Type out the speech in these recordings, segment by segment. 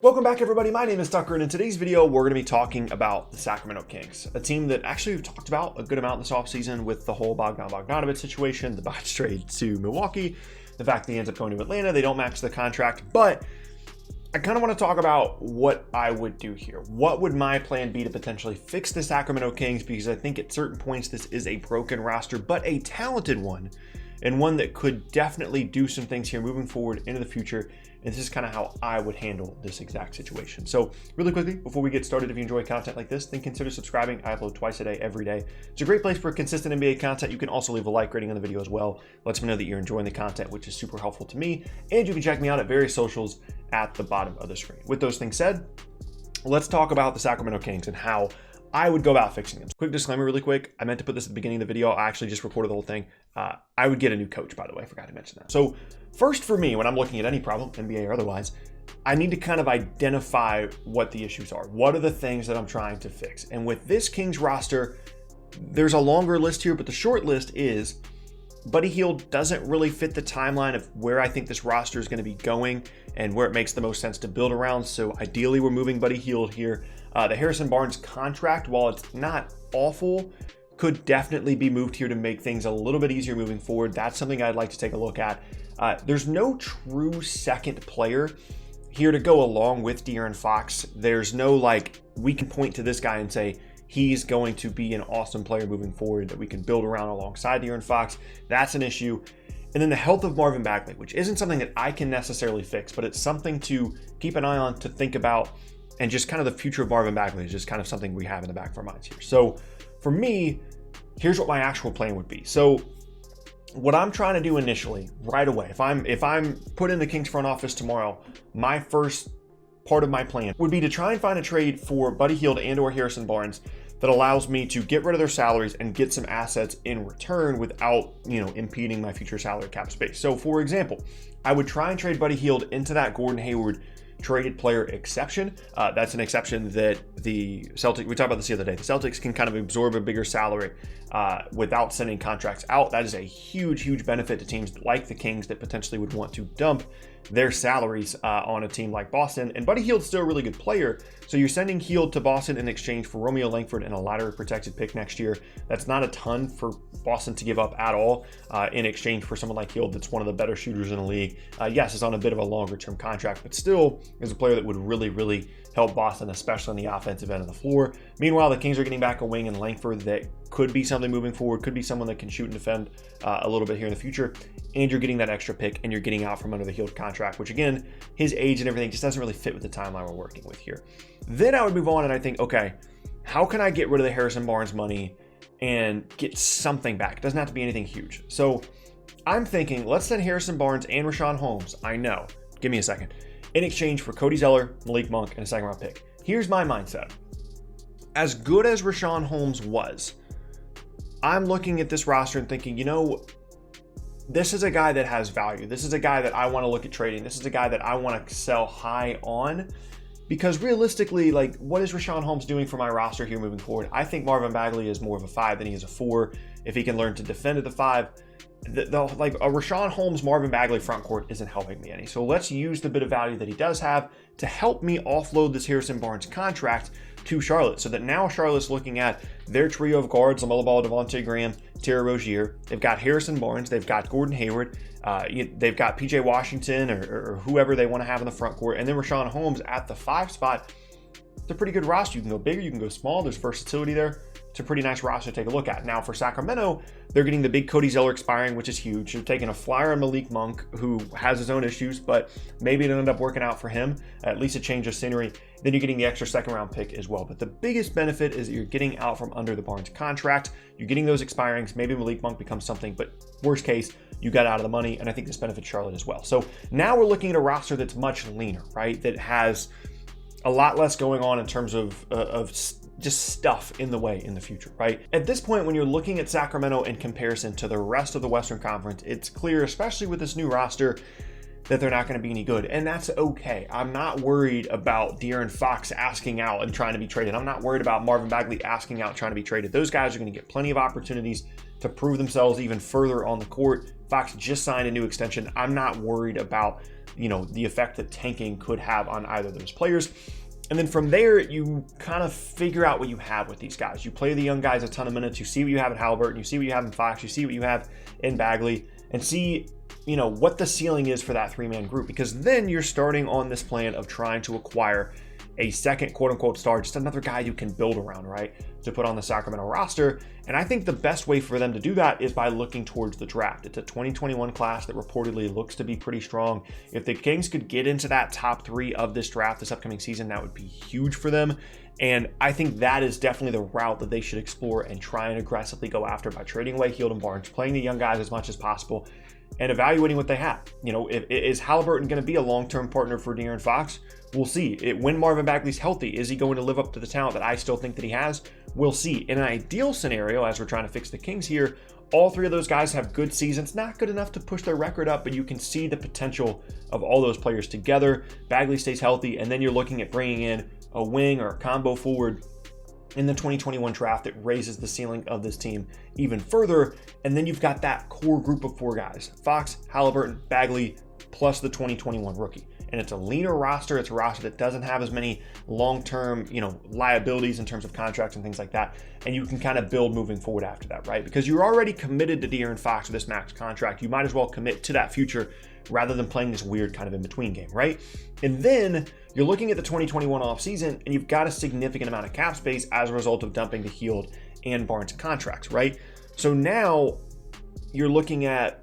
Welcome back, everybody. My name is Tucker, and in today's video, we're going to be talking about the Sacramento Kings, a team that actually we've talked about a good amount this offseason with the whole Bogdan Bogdanovic situation, the botched trade to Milwaukee, the fact that he ends up going to Atlanta, they don't match the contract, but I kind of want to talk about what I would do here. What would my plan be to potentially fix the Sacramento Kings? Because I think at certain points, this is a broken roster, but a talented one, and one that could definitely do some things here moving forward into the future. And this is kind of how I would handle this exact situation. So really quickly, before we get started, if you enjoy content like this, then consider subscribing. I upload twice a day, every day. It's a great place for consistent NBA content. You can also leave a like rating on the video as well. Lets me know that you're enjoying the content, which is super helpful to me. And you can check me out at various socials at the bottom of the screen. With those things said, let's talk about the Sacramento Kings and how I would go about fixing them. Quick disclaimer really quick. I meant to put this at the beginning of the video. I actually just recorded the whole thing. I would get a new coach, by the way. I forgot to mention that. So first for me, when I'm looking at any problem, NBA or otherwise, I need to kind of identify what the issues are. What are the things that I'm trying to fix? And with this Kings roster, there's a longer list here, but the short list is Buddy Hield doesn't really fit the timeline of where I think this roster is going to be going and where it makes the most sense to build around. So ideally, we're moving Buddy Hield here. The Harrison Barnes contract, while it's not awful, could definitely be moved here to make things a little bit easier moving forward. That's something I'd like to take a look at. There's no true second player here to go along with De'Aaron Fox. There's no we can point to this guy and say he's going to be an awesome player moving forward that we can build around alongside De'Aaron Fox. That's an issue. And then the health of Marvin Bagley, which isn't something that I can necessarily fix, but it's something to keep an eye on, to think about. And just kind of the future of Marvin Bagley is just kind of something we have in the back of our minds here. So for me, here's what my actual plan would be. So what I'm trying to do initially, right away, if I'm put in the Kings front office tomorrow, my first part of my plan would be to try and find a trade for Buddy Hield and or Harrison Barnes that allows me to get rid of their salaries and get some assets in return without, impeding my future salary cap space. So for example, I would try and trade Buddy Hield into that Gordon Hayward traded player exception. That's an exception that the Celtics, we talked about this the other day, the Celtics can kind of absorb a bigger salary without sending contracts out. That is a huge benefit to teams like the Kings that potentially would want to dump their salaries on a team like Boston. And Buddy Hield's still a really good player. So you're sending Hield to Boston in exchange for Romeo Langford and a lottery protected pick next year. That's not a ton for Boston to give up at all in exchange for someone like Hield that's one of the better shooters in the league. Yes, it's on a bit of a longer term contract, but still is a player that would really help Boston, especially on the offensive end of the floor. Meanwhile, the Kings are getting back a wing in Langford that could be something moving forward, could be someone that can shoot and defend a little bit here in the future. And you're getting that extra pick and you're getting out from under the Hield contract, which again, his age and everything just doesn't really fit with the timeline we're working with here. Then I would move on and I think, okay, how can I get rid of the Harrison Barnes money and get something back? It doesn't have to be anything huge. So I'm thinking, let's send Harrison Barnes and Richaun Holmes. I know, give me a second. In exchange for Cody Zeller, Malik Monk, and a second round pick. Here's my mindset. As good as Richaun Holmes was, I'm looking at this roster and thinking, this is a guy that has value. This is a guy that I want to look at trading. This is a guy that I want to sell high on. Because realistically, what is Richaun Holmes doing for my roster here moving forward? I think Marvin Bagley is more of a 5 than he is a 4. If he can learn to defend at the 5, a Richaun Holmes, Marvin Bagley front court isn't helping me any. So let's use the bit of value that he does have to help me offload this Harrison Barnes contract to Charlotte, so that now Charlotte's looking at their trio of guards, LaMelo Ball, Devontae Graham, Terry Rozier. They've got Harrison Barnes, they've got Gordon Hayward, they've got PJ Washington or whoever they want to have in the front court, and then Richaun Holmes at the 5 spot. It's a pretty good roster. You can go bigger, you can go small. There's versatility there. It's a pretty nice roster to take a look at. Now for Sacramento, they're getting the big Cody Zeller expiring, which is huge. They're taking a flyer on Malik Monk, who has his own issues, but maybe it'll end up working out for him, at least a change of scenery. Then you're getting the extra second round pick as well. But the biggest benefit is that you're getting out from under the Barnes contract. You're getting those expirings. Maybe Malik Monk becomes something, but worst case, you got out of the money. And I think this benefits Charlotte as well. So now we're looking at a roster that's much leaner, right? That has a lot less going on in terms of just stuff in the way in the future, right? At this point, when you're looking at Sacramento in comparison to the rest of the Western Conference, it's clear, especially with this new roster, that they're not going to be any good. And that's okay. I'm not worried about De'Aaron Fox asking out and trying to be traded. I'm not worried about Marvin Bagley asking out, trying to be traded. Those guys are going to get plenty of opportunities to prove themselves even further on the court. Fox just signed a new extension. I'm not worried about the effect that tanking could have on either of those players. And then from there, you kind of figure out what you have with these guys. You play the young guys a ton of minutes. You see what you have in Haliburton. You see what you have in Fox. You see what you have in Bagley, and see, what the ceiling is for that three-man group. Because then you're starting on this plan of trying to acquire a second quote-unquote star, just another guy you can build around, right, to put on the Sacramento roster. And I think the best way for them to do that is by looking towards the draft. It's a 2021 class that reportedly looks to be pretty strong. If the Kings could get into that top 3 of this draft this upcoming season, that would be huge for them. And I think that is definitely the route that they should explore and try and aggressively go after by trading away Hield and Barnes, playing the young guys as much as possible, and evaluating what they have. Is Haliburton going to be a long-term partner for De'Aaron Fox? We'll see. When Marvin Bagley's healthy, is he going to live up to the talent that I still think that he has? We'll see. In an ideal scenario, as we're trying to fix the Kings here, all 3 of those guys have good seasons. Not good enough to push their record up, but you can see the potential of all those players together. Bagley stays healthy, and then you're looking at bringing in a wing or a combo forward in the 2021 draft that raises the ceiling of this team even further. And then you've got that core group of 4 guys: Fox, Haliburton, Bagley, plus the 2021 rookie. And it's a leaner roster. It's a roster that doesn't have as many long-term, liabilities in terms of contracts and things like that. And you can kind of build moving forward after that, right? Because you're already committed to De'Aaron Fox with this max contract. You might as well commit to that future rather than playing this weird kind of in-between game, right? And then you're looking at the 2021 offseason, and you've got a significant amount of cap space as a result of dumping the Hield and Barnes contracts, right? So now you're looking at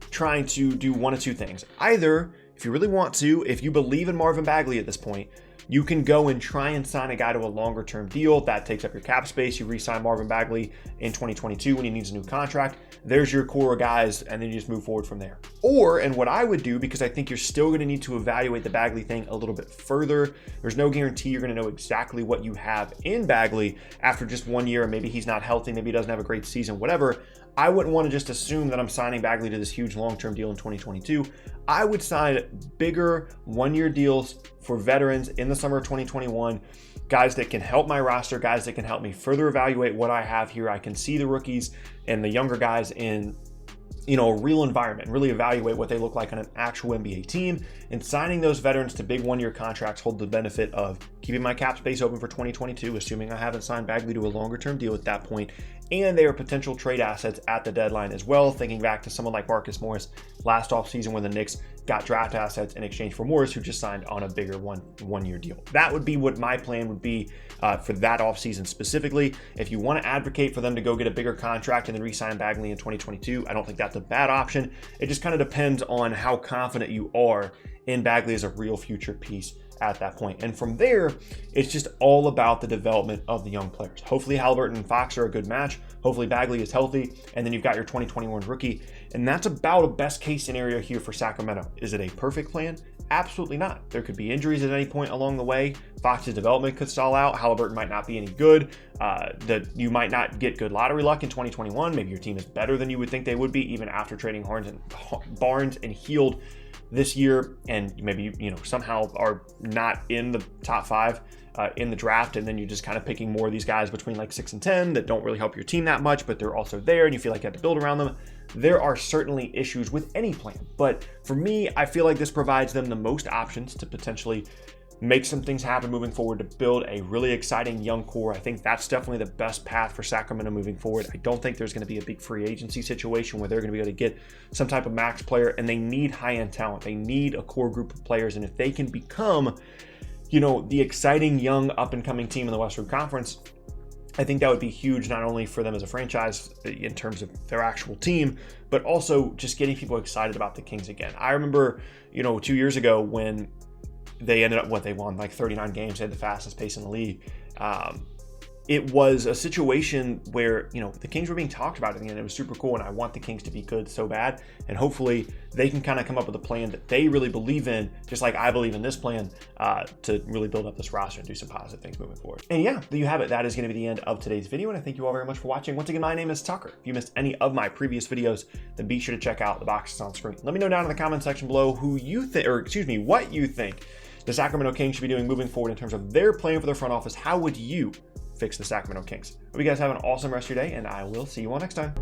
trying to do one of 2 things. Either, if you really want to, if you believe in Marvin Bagley at this point, you can go and try and sign a guy to a longer term deal. That takes up your cap space. You re-sign Marvin Bagley in 2022 when he needs a new contract. There's your core guys, and then you just move forward from there. Or, and what I would do, because I think you're still going to need to evaluate the Bagley thing a little bit further. There's no guarantee you're going to know exactly what you have in Bagley after just 1 year. Maybe he's not healthy. Maybe he doesn't have a great season, whatever. I wouldn't want to just assume that I'm signing Bagley to this huge long-term deal in 2022. I would sign bigger 1-year deals for veterans in the summer of 2021, guys that can help my roster, guys that can help me further evaluate what I have here. I can see the rookies and the younger guys in a real environment, really evaluate what they look like on an actual NBA team. And signing those veterans to big 1-year contracts hold the benefit of keeping my cap space open for 2022, assuming I haven't signed Bagley to a longer term deal at that point. And they are potential trade assets at the deadline as well, thinking back to someone like Marcus Morris last offseason when the Knicks got draft assets in exchange for Morris, who just signed on a bigger one-year deal. That would be what my plan would be for that offseason specifically. If you want to advocate for them to go get a bigger contract and then re-sign Bagley in 2022, I don't think that's a bad option. It just kind of depends on how confident you are in Bagley as a real future piece at that point. And from there, it's just all about the development of the young players. Hopefully Haliburton and Fox are a good match. Hopefully Bagley is healthy. And then you've got your 2021 rookie. And that's about a best case scenario here for Sacramento. Is it a perfect plan? Absolutely not. There could be injuries at any point along the way. Fox's development could stall out. Haliburton might not be any good. That you might not get good lottery luck in 2021. Maybe your team is better than you would think they would be, even after trading Barnes and Hield this year, and maybe somehow are not in the top 5 in the draft, and then you're just kind of picking more of these guys between like 6 and 10 that don't really help your team that much, but they're also there and you feel like you have to build around them. There are certainly issues with any plan, but for me, I feel like this provides them the most options to potentially make some things happen moving forward, to build a really exciting young core. I think that's definitely the best path for Sacramento moving forward. I don't think there's going to be a big free agency situation where they're going to be able to get some type of max player, and they need high-end talent. They need a core group of players, and if they can become, the exciting young up-and-coming team in the Western Conference, I think that would be huge, not only for them as a franchise in terms of their actual team, but also just getting people excited about the Kings again. I remember, 2 years ago when they ended up, they won like 39 games. They had the fastest pace in the league. It was a situation where, the Kings were being talked about at the end. It was super cool, and I want the Kings to be good so bad. And hopefully they can kind of come up with a plan that they really believe in, just like I believe in this plan, to really build up this roster and do some positive things moving forward. And yeah, there you have it. That is going to be the end of today's video, and I thank you all very much for watching. Once again, my name is Tucker. If you missed any of my previous videos, then be sure to check out the boxes on screen. Let me know down in the comment section below what you think the Sacramento Kings should be doing moving forward in terms of their plan for their front office. How would you fix the Sacramento Kings? Hope you guys have an awesome rest of your day, and I will see you all next time.